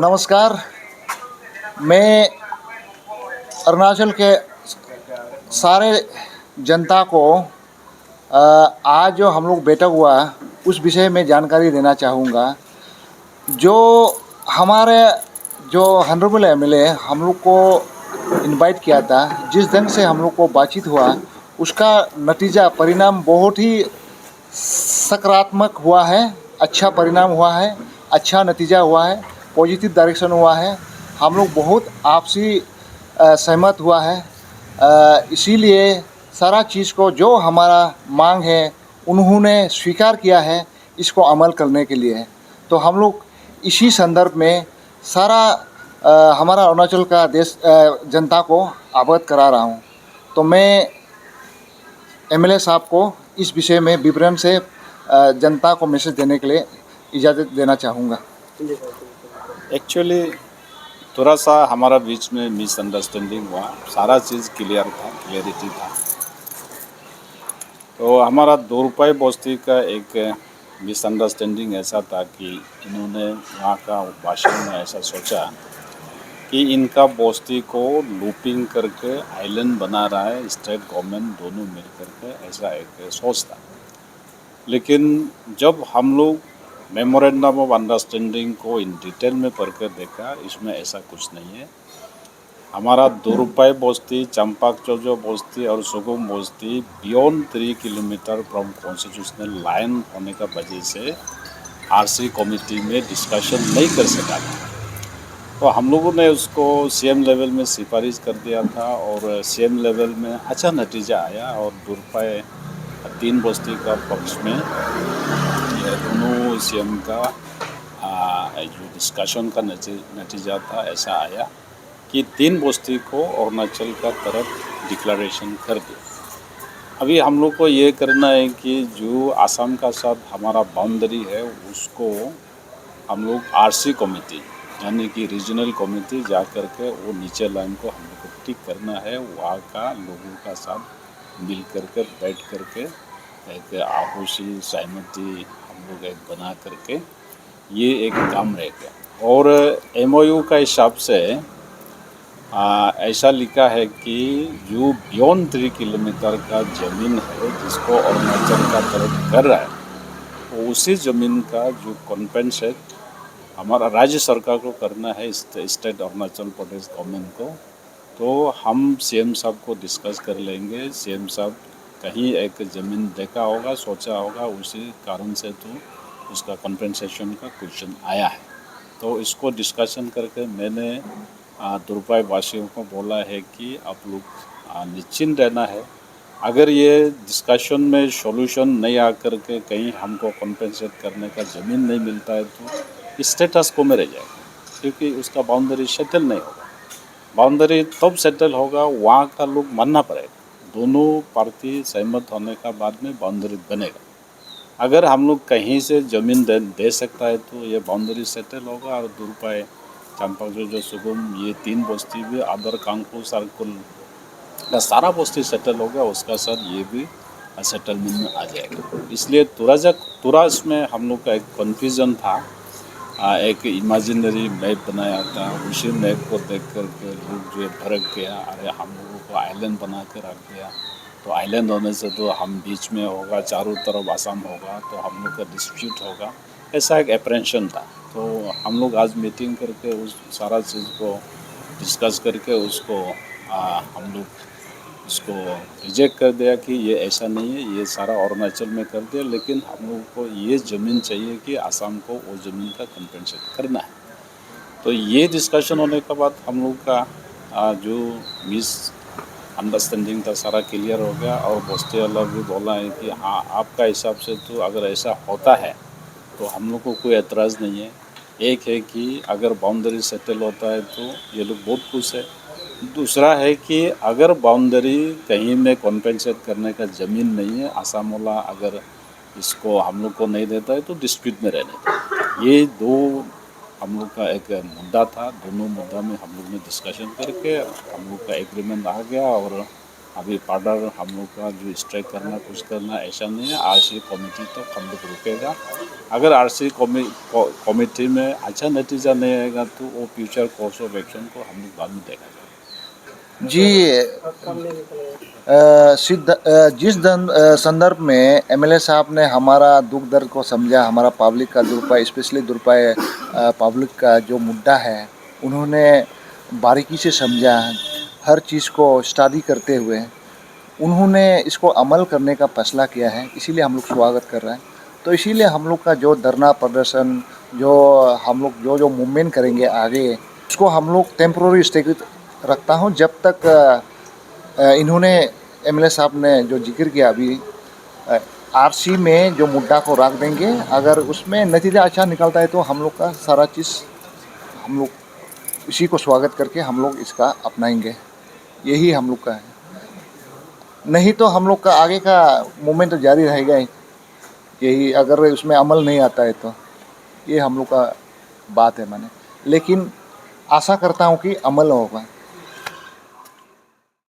नमस्कार। मैं अरुणाचल के सारे जनता को आज जो हम लोग बैठक हुआ उस विषय में जानकारी देना चाहूँगा। जो हमारे जो हॉनरेबल एमएलए हम लोग को इनवाइट किया था, जिस ढंग से हम लोग को बातचीत हुआ उसका नतीजा परिणाम बहुत ही सकारात्मक हुआ है। अच्छा परिणाम हुआ है, अच्छा नतीजा हुआ है, पॉजिटिव डायरेक्शन हुआ है। हम लोग बहुत आपसी सहमत हुआ है। इसीलिए सारा चीज़ को जो हमारा मांग है उन्होंने स्वीकार किया है इसको अमल करने के लिए। तो हम लोग इसी संदर्भ में सारा हमारा अरुणाचल का देश जनता को अवगत करा रहा हूँ। तो मैं एमएलए साहब को इस विषय में विवरण से जनता को मैसेज देने के लिए इजाज़त देना चाहूँगा। एक्चुअली थोड़ा सा हमारा बीच में मिसअंडरस्टैंडिंग हुआ, सारा चीज़ क्लियर था, क्लियरिटी था। तो हमारा 2 रुपये बस्ती का एक मिसअंडरस्टैंडिंग ऐसा था कि इन्होंने वहाँ का भाषण में ऐसा सोचा कि इनका बस्ती को लूपिंग करके आइलैंड बना रहा है स्टेट गवर्नमेंट दोनों मिल करके, ऐसा एक सोच था। लेकिन जब हम लोग मेमोरेंडम ऑफ अंडरस्टैंडिंग को इन डिटेल में पढ़कर देखा, इसमें ऐसा कुछ नहीं है। हमारा 2 रुपये बस्ती, चंपाकचोजो बस्ती और सुगम बस्ती beyond 3 kilometre from constitutional line होने का वजह से आरसी कमेटी में डिस्कशन नहीं कर सका था। तो हम लोगों ने उसको सीएम लेवल में सिफारिश कर दिया था और सीएम लेवल में अच्छा नतीजा आया और 2 रुपये 3 बस्ती का पक्ष में ये दोनों सीएम का जो डिस्कशन का नतीजा था ऐसा आया कि 3 बस्ती को अरुणाचल का तरफ डिक्लेरेशन कर दिया। अभी हम लोग को ये करना है कि जो आसाम का साथ हमारा बाउंड्री है उसको हम लोग आरसी कमेटी यानी कि रीजनल कमेटी जा कर के वो नीचे लाइन को हम लोग को ठीक करना है। वहाँ का लोगों का साथ मिल कर के बैठ कर के एक आपसी सहमति हम लोग एक बना करके ये एक काम रहेगा। और एमओयू का हिसाब से ऐसा लिखा है कि जो बियॉन्ड 3 किलोमीटर का ज़मीन है जिसको अरुणाचल का तरफ कर रहा है, तो उसी ज़मीन का जो कॉम्पेंसेट हमारा राज्य सरकार को करना है, स्टेट अरुणाचल प्रदेश गवर्नमेंट को। तो हम सीएम साहब को डिस्कस कर लेंगे। सीएम साहब कहीं एक ज़मीन देखा होगा, सोचा होगा, उसी कारण से तो उसका कॉम्पेंसेशन का क्वेश्चन आया है। तो इसको डिस्कशन करके मैंने दुर्पाई वासियों को बोला है कि आप लोग निश्चिंत रहना है। अगर ये डिस्कशन में सॉल्यूशन नहीं आकर के कहीं हमको कॉम्पेंसेट करने का ज़मीन नहीं मिलता है तो स्टेटस को में रह जाएगा, क्योंकि उसका बाउंड्री सेटल नहीं होगा। बाउंड्री तब सेटल होगा वहाँ का लोग मानना पड़ेगा, दोनों पार्टी सहमत होने का बाद में बाउंड्री बनेगा। अगर हम लोग कहीं से ज़मीन दे सकता है तो ये बाउंड्री सेटल होगा और 2 रुपये चंपाकचोजो सुगम ये 3 बस्ती भी अदर कांकू सर्कुल का सारा बस्ती सेटल होगा, उसका साथ ये भी सेटलमेंट में आ जाएगा। इसलिए थोड़ा इसमें हम लोग का एक कन्फ्यूज़न था। एक इमेजिनरी मैप बनाया था, उसी मैप को देख कर के लोग जो भड़क गया, अरे हम लोगों को आइलैंड बना के रख दिया, तो आइलैंड होने से तो हम बीच में होगा, चारों तरफ आसाम होगा, तो हम लोग का डिस्प्यूट होगा, ऐसा एक अप्रेंशन था। तो हम लोग आज मीटिंग करके उस सारा चीज़ को डिस्कस करके उसको हम लोग उसको रिजेक्ट कर दिया कि ये ऐसा नहीं है, ये सारा अरुणाचल में कर दिया, लेकिन हम लोगों को ये ज़मीन चाहिए कि आसाम को वो ज़मीन का कंपेंसेट करना है। तो ये डिस्कशन होने के बाद हम लोग का जो मिस अंडरस्टैंडिंग था सारा क्लियर हो गया और बस्ती वाला भी बोला है कि हाँ आपका हिसाब से तो अगर ऐसा होता है तो हम लोग को कोई एतराज़ नहीं है। एक है कि अगर बाउंड्री सेटल होता है तो ये लोग बहुत खुश है। दूसरा है कि अगर बाउंड्री कहीं में कॉम्पेंसेट करने का ज़मीन नहीं है, आसाम वाला अगर इसको हम लोग को नहीं देता है तो डिस्प्यूट में रहने दो। ये 2 हम लोग का एक मुद्दा था। दोनों मुद्दा में हम लोग ने डिस्कशन करके हम लोग का एग्रीमेंट आ गया और अभी पार्डर हम लोग का जो स्ट्राइक करना कुछ करना ऐसा नहीं है। आरसी कमेटी तो हम लोग रुकेगा। अगर आरसी कमेटी में अच्छा नतीजा नहीं आएगा तो वो फ्यूचर कोर्स ऑफ एक्शन को हम लोग बाद में देखा जाएगा। जी संदर्भ में एमएलए साहब ने हमारा दुख दर्द को समझा, हमारा पब्लिक का दुरुपयोग, स्पेशली दुरुपयोग पब्लिक का जो मुद्दा है उन्होंने बारीकी से समझा। हर चीज़ को स्टडी करते हुए उन्होंने इसको अमल करने का फैसला किया है, इसीलिए हम लोग स्वागत कर रहे हैं। तो इसीलिए हम लोग का जो धरना प्रदर्शन, जो हम लोग जो मूवमेंट करेंगे आगे, उसको हम लोग टेम्प्रोरी स्थगित रखता हूँ जब तक इन्होंने एमएलए साहब ने जो जिक्र किया अभी आरसी में जो मुद्दा को रख देंगे। अगर उसमें नतीजा अच्छा निकलता है तो हम लोग का सारा चीज़ हम लोग इसी को स्वागत करके हम लोग इसका अपनाएंगे। यही हम लोग का है। नहीं तो हम लोग का आगे का मूवमेंट तो जारी रहेगा ही। यही अगर उसमें अमल नहीं आता है तो ये हम लोग का बात है माने। लेकिन आशा करता हूँ कि अमल होगा।